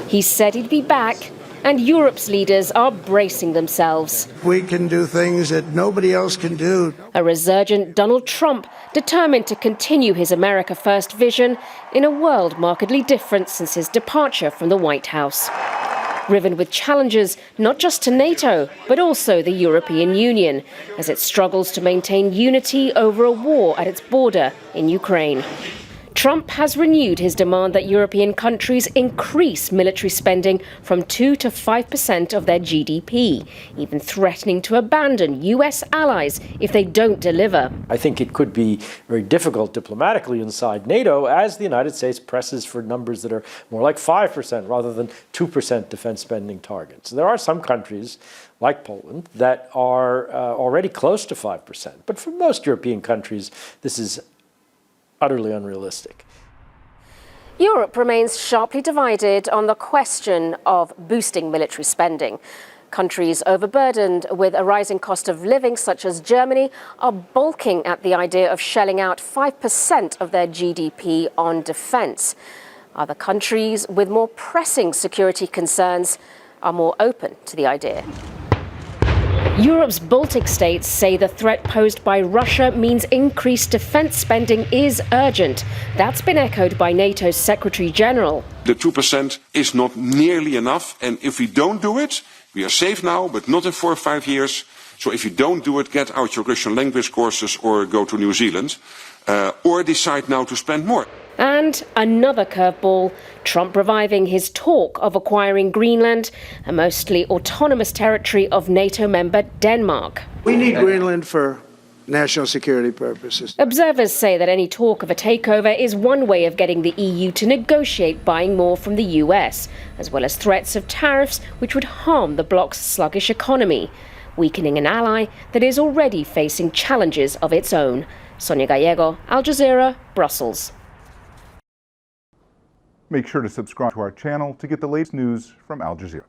He said he'd be back, and Europe's leaders are bracing themselves. We can do things that nobody else can do. A resurgent Donald Trump determined to continue his America First vision in a world markedly different since his departure from the White House. Riven with challenges not just to NATO, but also the European Union, as it struggles to maintain unity over a war at its border in Ukraine. Trump has renewed his demand that European countries increase military spending from 2 to 5% of their GDP, even threatening to abandon US allies if they don't deliver. I think it could be very difficult diplomatically inside NATO as the United States presses for numbers that are more like 5% rather than 2% defense spending targets. There are some countries like Poland that are already close to 5%, but for most European countries, this is utterly unrealistic. Europe remains sharply divided on the question of boosting military spending. Countries overburdened with a rising cost of living, such as Germany, are balking at the idea of shelling out 5% of their GDP on defense. Other countries with more pressing security concerns are more open to the idea. Europe's Baltic states say the threat posed by Russia means increased defense spending is urgent. That's been echoed by NATO's Secretary General. The 2% is not nearly enough, and if we don't do it, we are safe now, but not in 4 or 5 years. So if you don't do it, get out your Russian language courses or go to New Zealand, or decide now to spend more. And another curveball, Trump reviving his talk of acquiring Greenland, a mostly autonomous territory of NATO member Denmark. We need Greenland for national security purposes. Observers say that any talk of a takeover is one way of getting the EU to negotiate buying more from the US, as well as threats of tariffs which would harm the bloc's sluggish economy, weakening an ally that is already facing challenges of its own. Sonia Gallego, Al Jazeera, Brussels. Make sure to subscribe to our channel to get the latest news from Al Jazeera.